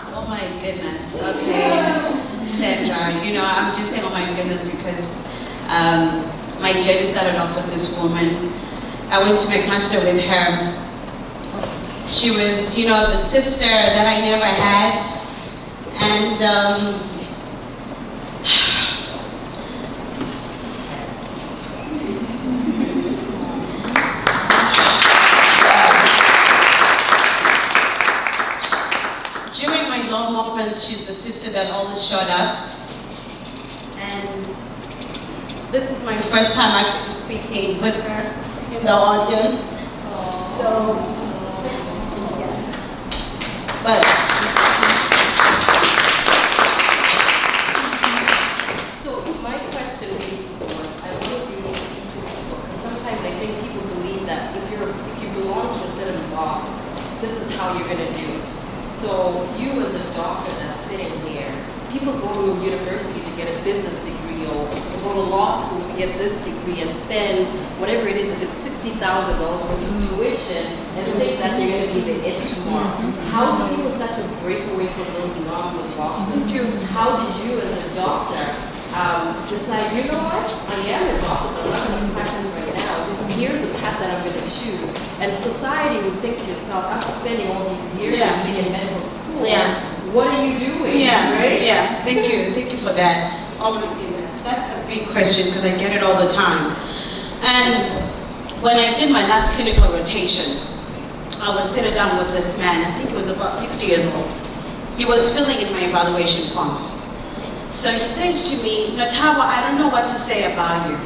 Speaker 1: Oh my goodness, okay. Sandra, you know, I'm just saying oh my goodness because my journey started off with this woman. I went to McMaster with her. She was, you know, the sister that I never had. And during my low moments, she's the sister that always showed up. And this is my first time actually speaking with her in the audience. So, but
Speaker 8: so my question maybe was, I want you to speak to people because sometimes I think people believe that if you belong to a certain box, this is how you're going to do it. So you as a doctor that's sitting here, people go to university to get a business degree or go to law school to get this degree and spend whatever it is, if it's $60,000 worth of tuition and think that they're going to be the it tomorrow. How do people start to break away from those norms and boxes? How did you as a doctor decide, you know what, I am a doctor, but I'm not going to practice right now. Here's the path that I'm going to choose. And society will think to yourself, after spending all these years being in medical school, what are you doing? Right?
Speaker 1: Yeah, thank you for that. Oh my goodness, that's a big question because I get it all the time. And when I did my last clinical rotation, I was sitting down with this man, I think he was about 60 years old. He was filling in my evaluation form. So he says to me, Nothabo, I don't know what to say about you.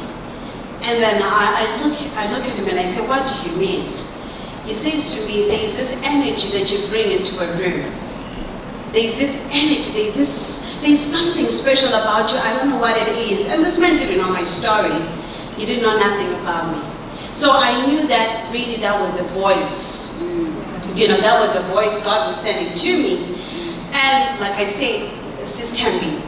Speaker 1: And then I look at him and I say, what do you mean? He says to me, there's this energy that you bring into a room. There's this energy, there's something special about you, I don't know what it is. And this man didn't know my story. He didn't know nothing about me. So I knew that really that was a voice. You know, that was a voice God was sending to me. And like I said, Sis Thembi,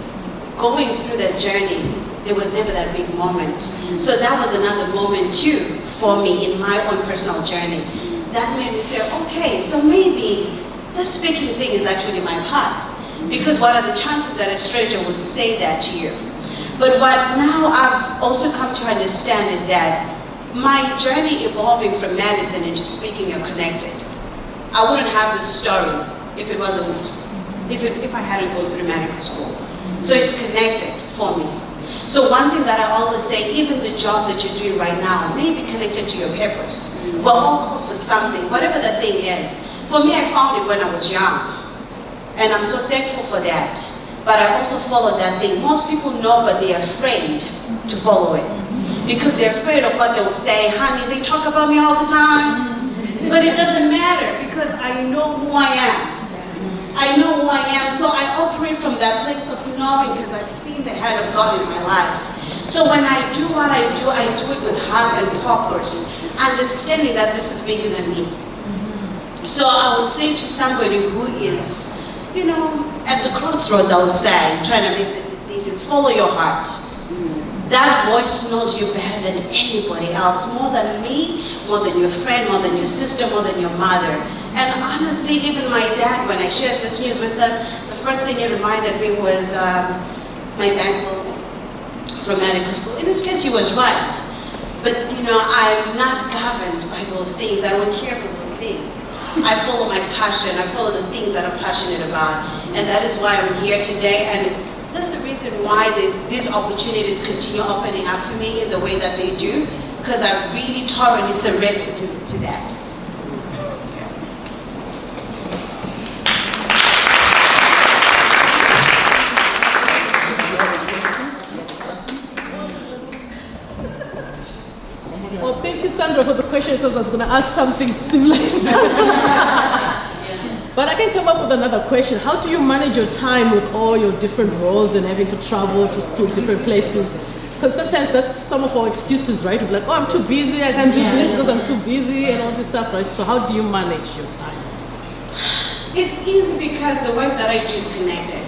Speaker 1: going through that journey, there was never that big moment. So that was another moment too for me in my own personal journey. That made me say, okay, so maybe that speaking thing is actually my path. Because what are the chances that a stranger would say that to you? But what now I've also come to understand is that my journey evolving from medicine into speaking are connected. I wouldn't have this story if it wasn't, if I hadn't gone through medical school. So it's connected for me. So one thing that I always say, even the job that you're doing right now may be connected to your purpose. We're all called for something, whatever that thing is. For me, I found it when I was young. And I'm so thankful for that. But I also followed that thing. Most people know, but they're afraid to follow it. Because they're afraid of what they'll say. Honey, they talk about me all the time. But it doesn't matter because I know who I am. I know who I am, so I operate from that place of knowing because I've seen the hand of God in my life. So when I do what I do it with heart and purpose, understanding that this is bigger than me. So I would say to somebody who is, you know, at the crossroads, I would say, trying to make the decision, follow your heart. That voice knows you better than anybody else, more than me, more than your friend, more than your sister, more than your mother. And honestly, even my dad, when I shared this news with him, the first thing he reminded me was my background from medical school, in which case he was right. But you know, I'm not governed by those things. I don't care for those things. I follow my passion. I follow the things that I'm passionate about. And that is why I'm here today. And that's the reason why these opportunities continue opening up for me in the way that they do, because I really thoroughly surrendered to that.
Speaker 7: Well, thank you, Sandra, for the question because I was going to ask something similar to Sandra. But I can come up with another question. How do you manage your time with all your different roles and having to travel to school, different places?
Speaker 9: Because sometimes that's some of our excuses, right? We're like, oh, I'm too busy, I can't do this because I'm too busy and all this stuff, right? So how do you manage your time?
Speaker 10: It's easy because the work that I do is connected.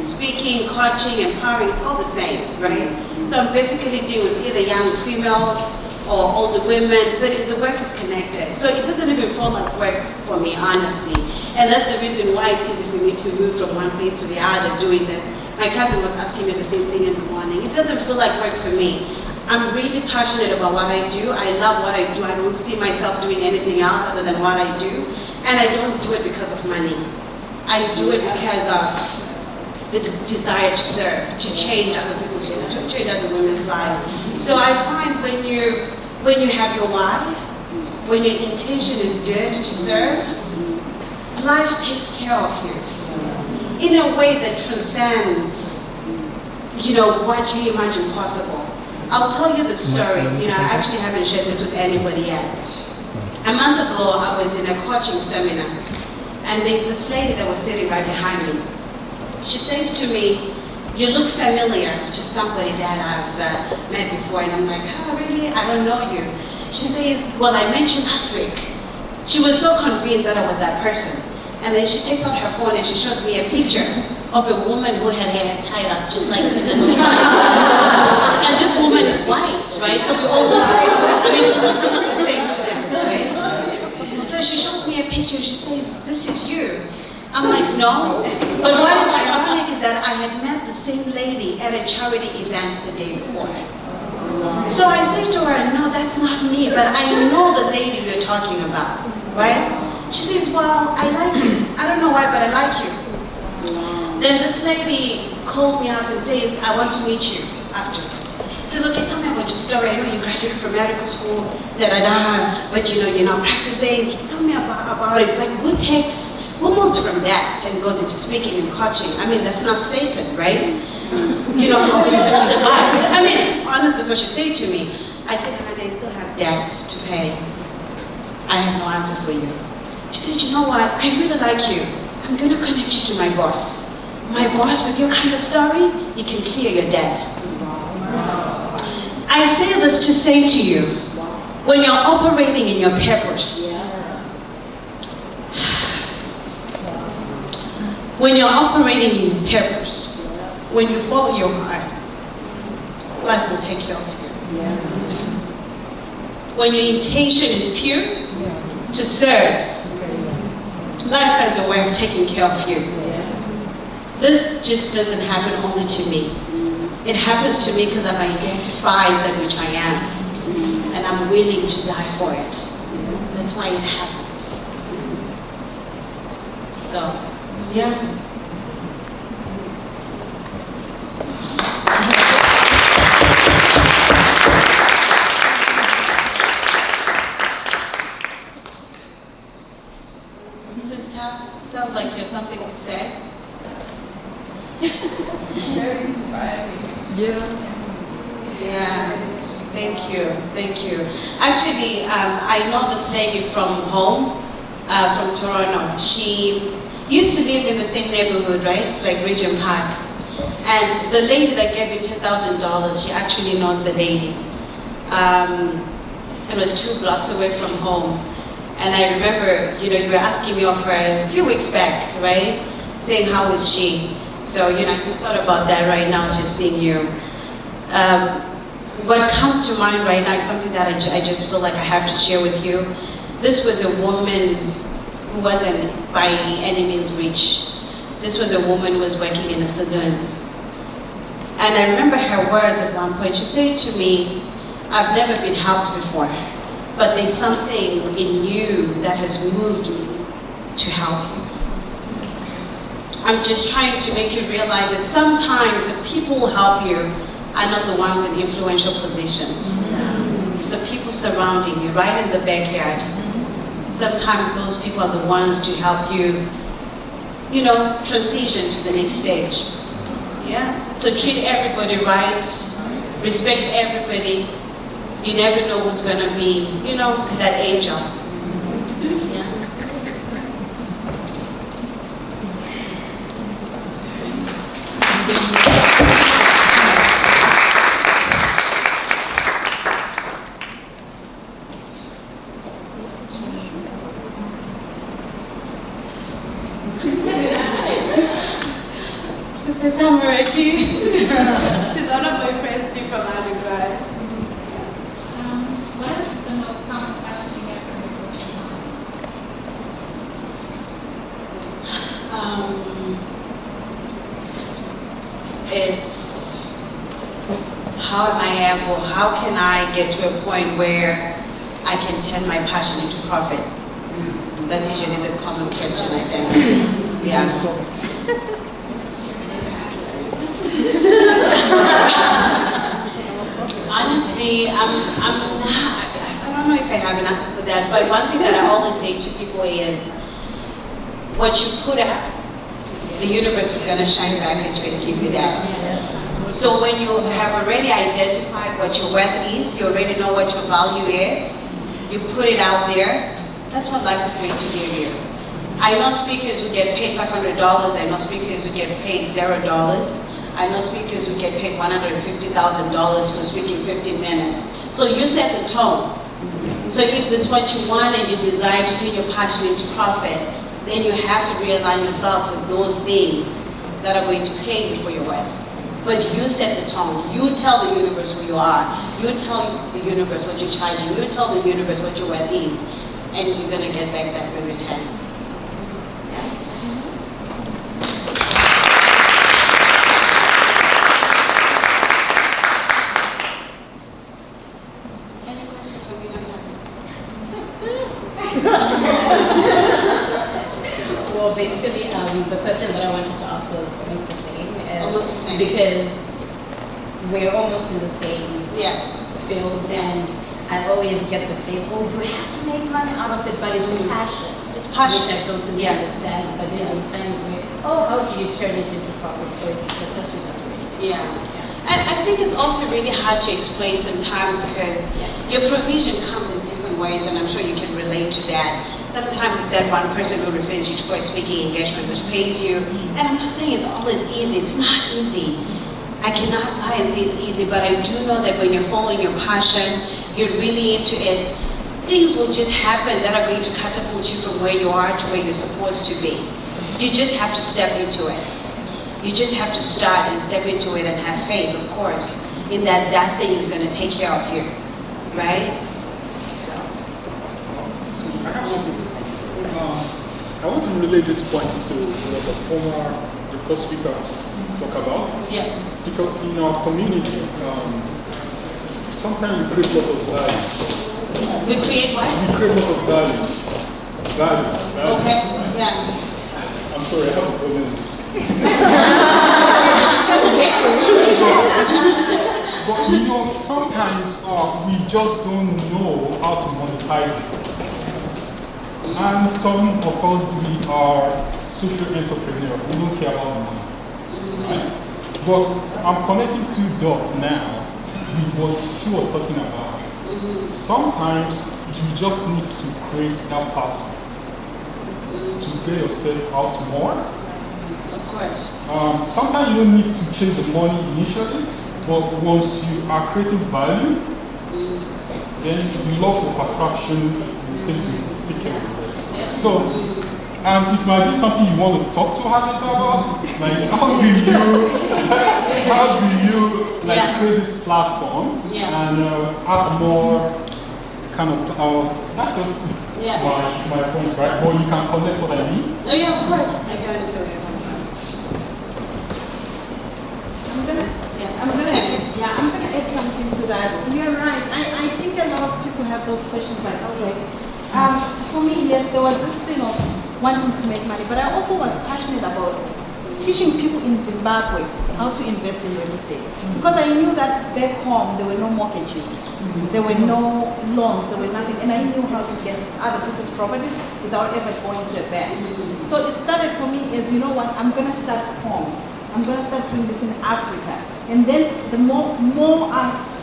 Speaker 10: Speaking, coaching, empowering, it's all the same, right? So I'm basically dealing with either young females or older women, but the work is connected. So it doesn't even feel like work for me, honestly. And that's the reason why it's easy for me to move from one place to the other doing this. My cousin was asking me the same thing in the morning. It doesn't feel like work for me. I'm really passionate about what I do. I love what I do. I don't see myself doing anything else other than what I do. And I don't do it because of money. I do it because of the desire to serve, to change other people's lives, to change other women's lives. So I find when you have your why, when your intention is good to serve, life takes care of you in a way that transcends, what you imagine possible. I'll tell you the story. I actually haven't shared this with anybody yet. A month ago, I was in a coaching seminar, and there's this lady that was sitting right behind me. She says to me, "You look familiar to somebody that I've met before." And I'm like, "Oh, really? I don't know you." She says, "Well, I met you last week." She was so convinced that I was that person. And then she takes out her phone and she shows me a picture of a woman who had her hair tied up just like a little child. And this woman is white, right? So we all look, we look the same to them, right? So she shows me a picture and she says, "This is you." I'm like, "No." But what is ironic is that I had met the same lady at a charity event the day before. So I say to her, "No, that's not me, but I know the lady you're talking about," right? She says, "Well, I like you. I don't know why, but I like you." Then this lady calls me up and says, "I want to meet you afterwards." She says, "Okay, tell me about your story. I know you graduated from medical school, but you're not practicing. Tell me about it. Like, who moves from that and goes into speaking and coaching? That's not Satan, right? How are you going to survive?" Honestly, that's what she said to me. I said, "Honey, I still have debts to pay. I have no answer for you." She said, "You know what? I really like you. I'm going to connect you to my boss. My boss, with your kind of story, he can clear your debt." I say this to say to you, when you're operating in your purpose, when you're operating in your purpose, when you follow your heart, life will take care of you. When your intention is pure to serve, life has a way of taking care of you. This just doesn't happen only to me. It happens to me because I've identified that which I am, and I'm willing to die for it. That's why it happens. So, yeah. Sounds like you have something to say.
Speaker 4: Very inspiring.
Speaker 10: Yeah. Thank you. Actually, I know this lady from home, from Toronto. She used to live in the same neighborhood, right? Like Regent Park. And the lady that gave me $10,000, she actually knows the lady. It was 2 blocks away from home. And I remember, you were asking me of her a few weeks back, right? Saying, "How is she?" So, I just thought about that right now, just seeing you. What comes to mind right now is something that I just feel like I have to share with you. This was a woman who wasn't by any means rich. This was a woman who was working in a saloon. And I remember her words at one point. She said to me, "I've never been helped before, but there's something in you that has moved me to help you. I'm just trying to make you realize that sometimes the people who help you are not the ones in influential positions. It's the people surrounding you, right in the backyard. Sometimes those people are the ones to help you, transition to the next stage. Yeah? So treat everybody right, respect everybody. You never know who's going to be, that angel. Yeah.
Speaker 4: This is Samarachi. She's one of my friends too from undergrad.
Speaker 11: What is the most common question you get from your
Speaker 10: It's how can I get to a point where I can turn my passion into profit? That's usually the common question, I think. Yeah. Honestly, I don't know if I have an answer for that, but one thing that I always say to people is, what you put out, the universe is going to shine back at you and give you that. So when you have already identified what your worth is, you already know what your value is, you put it out there, that's what life is going to give you. I know speakers who get paid $500, I know speakers who get paid $0. I know speakers who get paid $150,000 for speaking 15 minutes. So you set the tone. So if this is what you want and you desire to take your passion into profit, then you have to realign yourself with those things that are going to pay you for your worth. But you set the tone. You tell the universe who you are. You tell the universe what you're charging. You tell the universe what your worth is. And you're going to get back that in return. Any question for me?
Speaker 5: Well, basically, the question that I wanted to ask was almost the same.
Speaker 10: Almost the same.
Speaker 5: Because we're almost in the same field, and I always get the same, oh, you have to make money out of it, but it's passion.
Speaker 10: It's passion.
Speaker 5: Which I totally understand, but then there's times where, oh, how do you turn it into profit? So it's the question that's really
Speaker 10: And I think it's also really hard to explain sometimes because your provision comes in different ways, and I'm sure you can relate to that. Sometimes it's that one person who refers you for a speaking engagement which pays you. And I'm not saying it's always easy. It's not easy. I cannot lie and say it's easy, but I do know that when you're following your passion, you're really into it, things will just happen that are going to catapult you from where you are to where you're supposed to be. You just have to step into it. You just have to start and step into it and have faith, of course, in that thing is going to take care of you, right? So.
Speaker 3: I have something. I want to relate these points to what the first speakers talk about.
Speaker 10: Yeah.
Speaker 3: Because in our community, sometimes we create a lot of values.
Speaker 10: We create what?
Speaker 3: We create a lot of values. Values.
Speaker 10: Okay.
Speaker 3: Right?
Speaker 10: Yeah.
Speaker 3: I'm sorry, I have a problem with this. But you know, sometimes we just don't know how to monetize it. And some of us, we are social entrepreneurs. We don't care about money. Right? But I'm connecting two dots now with what she was talking about. Sometimes you just need to create that pathway to get yourself out more.
Speaker 10: Of course.
Speaker 3: Sometimes you don't need to chase the money initially, but once you are creating value, then the law of attraction will take care of the rest. So, it might be something you want to talk to her later about, like how do you create this platform and add more kind of that's just my point, right? But you can connect what I mean.
Speaker 10: Oh yeah, of course. I can understand where you're coming from.
Speaker 7: I'm gonna add something to that. You're right. I think a lot of people have those questions like, okay, for me, yes, there was this thing of wanting to make money, but I also was passionate about teaching people in Zimbabwe how to invest in real estate. Because I knew that back home there were no mortgages, there were no loans, there were nothing, and I knew how to get other people's properties without ever going to a bank. So it started for me as, you know what, I'm gonna start home. I'm gonna start doing this in Africa. And then the more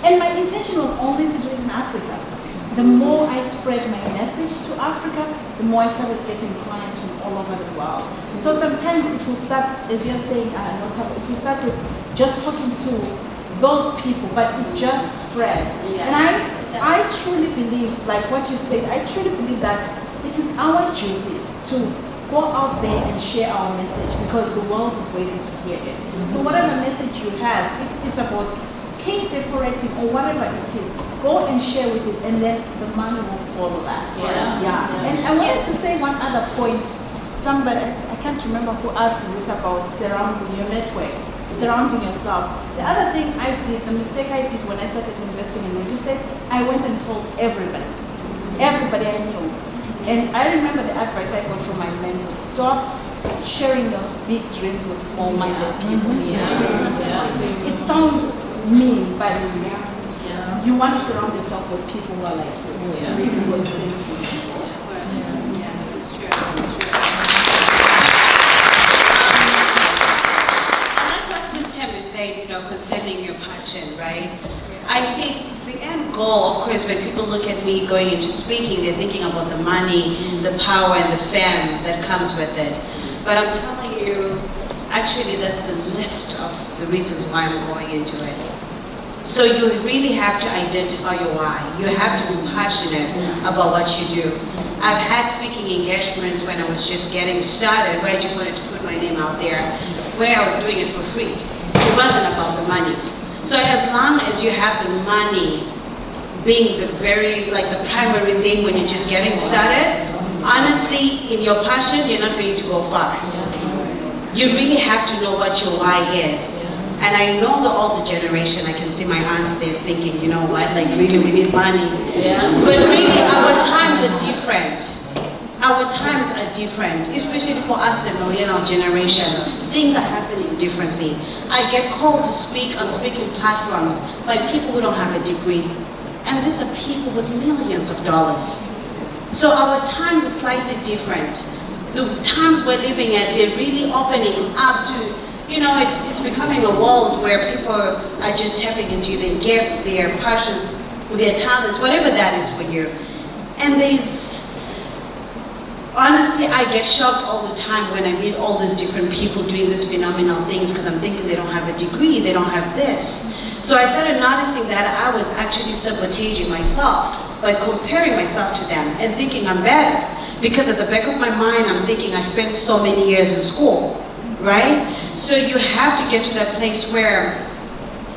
Speaker 7: and my intention was only to do it in Africa. The more I spread my message to Africa, the more I started getting clients from all over the world. So sometimes it will start, as you're saying, Nothabo, it will start with just talking to those people, but it just spreads. And I truly believe, like what you said, I truly believe that it is our duty to go out there and share our message because the world is waiting to hear it. So whatever message you have, if it's about cake decorating or whatever it is, go and share with it, and then the money will follow that.
Speaker 5: Yes.
Speaker 7: Yeah. And I wanted to say one other point. Somebody, I can't remember who asked me this about surrounding your network, surrounding yourself. The other thing I did, the mistake I did when I started investing in real estate, I went and told everybody I knew. And I remember the advice I got from my mentor: stop sharing those big dreams with small-minded people. It sounds mean, but you want to surround yourself with people who are like you, people who are the same thing.
Speaker 10: Yeah, that's true. I like what Sister Thembi said, concerning your passion, right? I think the end goal, of course, when people look at me going into speaking, they're thinking about the money, the power, and the fame that comes with it. But I'm telling you, actually, that's the list of the reasons why I'm going into it. So you really have to identify your why. You have to be passionate about what you do. I've had speaking engagements when I was just getting started, where I just wanted to put my name out there, where I was doing it for free. It wasn't about the money. So as long as you have the money being the primary thing when you're just getting started, honestly, in your passion, you're not going to go far. You really have to know what your why is. And I know the older generation, I can see my aunts there thinking, you know what, really we need money. But really our times are different. Our times are different, especially for us, the millennial generation. Things are happening differently. I get called to speak on speaking platforms by people who don't have a degree. And these are people with millions of dollars. So our times are slightly different. The times we're living at, they're really opening up to, it's becoming a world where people are just tapping into their gifts, their passion, their talents, whatever that is for you. And honestly, I get shocked all the time when I meet all these different people doing these phenomenal things because I'm thinking they don't have a degree, they don't have this. So I started noticing that I was actually sabotaging myself by comparing myself to them and thinking I'm better. Because at the back of my mind, I'm thinking I spent so many years in school, right? So you have to get to that place where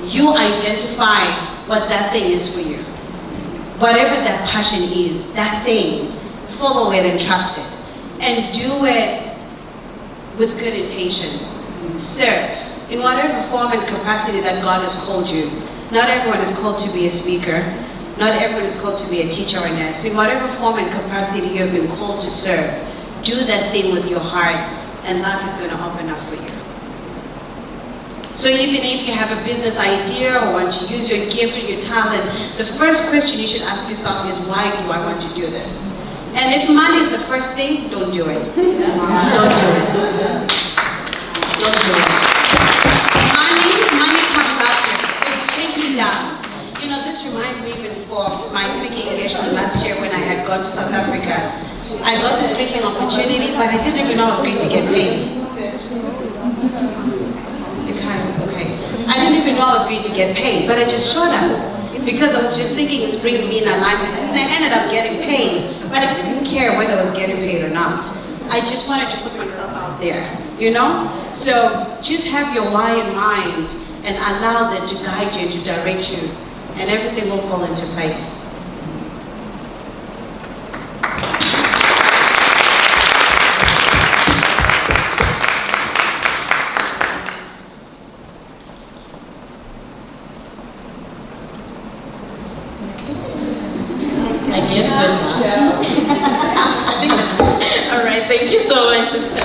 Speaker 10: you identify what that thing is for you. Whatever that passion is, that thing, follow it and trust it. And do it with good intention. Serve in whatever form and capacity that God has called you. Not everyone is called to be a speaker. Not everyone is called to be a teacher or a nurse. In whatever form and capacity you have been called to serve, do that thing with your heart, and life is going to open up for you. So even if you have a business idea or want to use your gift or your talent, the first question you should ask yourself is, why do I want to do this? And if money is the first thing, don't do it. Don't do it. Don't do it. Money comes after. It will chase you down. This reminds me even of my speaking engagement last year when I had gone to South Africa. I got the speaking opportunity, but I didn't even know I was going to get paid. Okay. I didn't even know I was going to get paid, but I just showed up because I was just thinking it's bringing me in alignment, and I ended up getting paid, but I didn't care whether I was getting paid or not. I just wanted to put myself out there, So just have your why in mind and allow that to guide you and to direct you, and everything will fall into place.
Speaker 5: I guess we're done. I think that's it. All right, thank you so much, Sister.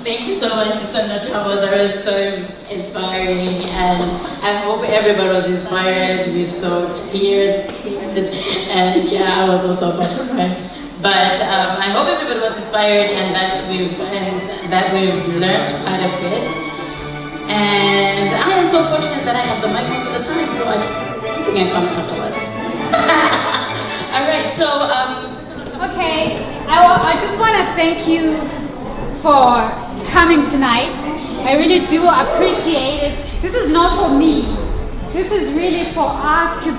Speaker 5: Thank you so much, Sister Nothabo. That was so inspiring, and I hope everybody was inspired. We stoked here, and yeah, I was also about to cry. But I hope everybody was inspired, and that we've learned quite a bit. And I am so fortunate that I have the mic most of the time, so I think I can comment afterwards. All right, so Sister Nothabo.
Speaker 11: Okay, I just want to thank you for coming tonight. I really do appreciate it. This is not for me. This is really for us to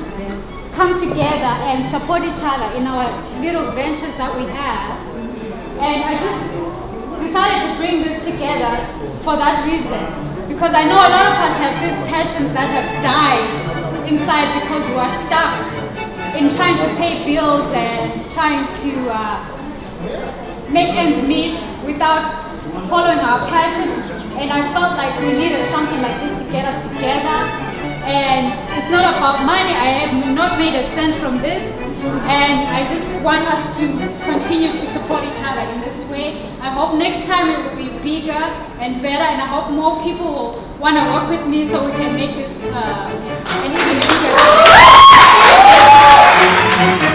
Speaker 11: come together and support each other in our little ventures that we have. And I just decided to bring this together for that reason. Because I know a lot of us have these passions that have died inside because we are stuck in trying to pay bills and trying to make ends meet without following our passions. And I felt like we needed something like this to get us together. And it's not about money. I have not made a cent from this. And I just want us to continue to support each other in this way. I hope next time it will be bigger and better. And I hope more people will want to work with me so we can make this an even bigger.